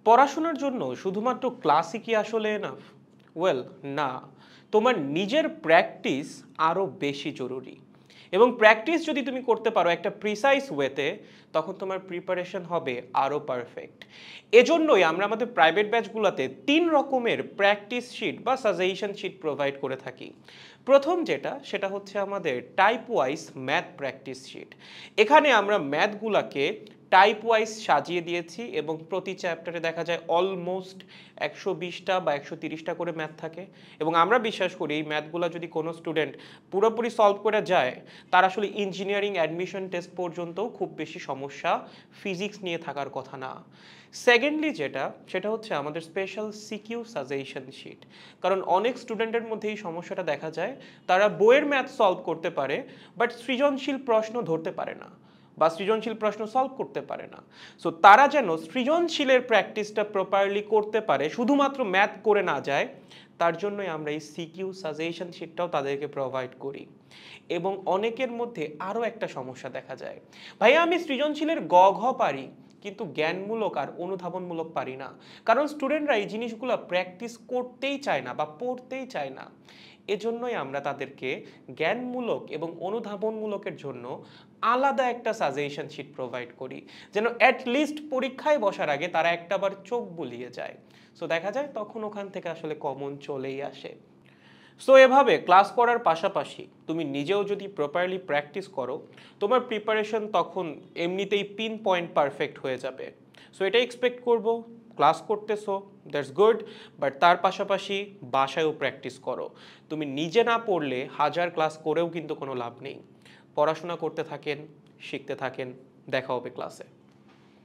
পড়াশোনার জন্য শুধুমাত্র ক্লাসই কি আসলে এনাফ? ওয়েল, না। তোমার নিজের প্র্যাকটিস আরও বেশি জরুরি। এবং প্র্যাকটিস যদি তুমি করতে পারো একটা প্রিসাইজ ওয়েতে, তখন তোমার প্রিপারেশন হবে আরও পারফেক্ট। এজন্যই আমরা আমাদের প্রাইভেট ব্যাচগুলোতে ৩ রকমের প্র্যাকটিস শিট বা সাজেশন শিট প্রোভাইড করে থাকি। প্রথম সেটা হচ্ছে আমাদের type wise math practice sheet. এখানে আমরা ম্যাথগুলোকে টাইপ ওয়াইজ সাজিয়ে দিয়েছি এবং প্রতি চ্যাপ্টারে দেখা যায় অলমোস্ট ১২০টা বা ১৩০টা করে ম্যাথ থাকে। এবং আমরা বিশ্বাস করি এই ম্যাথগুলো যদি কোনো স্টুডেন্ট পুরোপুরি সলভ করে যায়, তার আসলে ইঞ্জিনিয়ারিং অ্যাডমিশন টেস্ট পর্যন্তও খুব বেশি সমস্যা ফিজিক্স নিয়ে থাকার কথা না। সেকেন্ডলি সেটা হচ্ছে আমাদের স্পেশাল সিকিউ সাজেশন শিট। কারণ অনেক স্টুডেন্টের মধ্যে এই সমস্যাটা দেখা যায়, তারা বইয়ের ম্যাথ সলভ করতে পারে বাট সৃজনশীল প্রশ্ন ধরতে পারে না বা সৃজনশীল প্রশ্ন সলভ করতে পারে না। সো তারা যেন সৃজনশীলের প্র্যাকটিসটা প্রপারলি করতে পারে, শুধুমাত্র ম্যাথ করে না যায়, তার জন্যই আমরা এই সিকিউ সাজেশন শিটটাও তাদেরকে প্রোভাইড করি। এবং অনেকের মধ্যে আরও একটা সমস্যা দেখা যায়, ভাইয়া আমি সৃজনশীলের গ ঘ পারি কিন্তু জ্ঞানমূলক আর অনুধাবনমূলক পারি না। কারণ স্টুডেন্টরা এই জিনিসগুলো প্র্যাকটিস করতেই চায় না বা পড়তেই চায় না। এজন্যই আমরা তাদেরকে জ্ঞানমূলক এবং অনুধাবনমূলকের জন্য আলাদা একটা সাজেশন শিট প্রোভাইড করি, যেন অ্যাটলিস্ট পরীক্ষায় বসার আগে তারা একটাবার চোখ বুলিয়ে যায়। সো দেখা যায় তখন ওখান থেকে আসলে কমন চলেই আসে। সো এভাবে ক্লাস করার পাশাপাশি তুমি নিজেও যদি প্রপারলি প্র্যাকটিস করো, তোমার প্রিপারেশন তখন এমনিতেই পিন পয়েন্ট পারফেক্ট হয়ে যাবে। সো এটা এক্সপেক্ট করবো, ক্লাস করতেছো, দ্যাটস গুড, বাট তার পাশাপাশি বাসায়ও প্র্যাকটিস করো। তুমি নিজে না পড়লে হাজার ক্লাস করেও কিন্তু কোনো লাভ নেই। পড়াশোনা করতে থাকেন, শিখতে থাকেন, দেখা হবে ক্লাসে।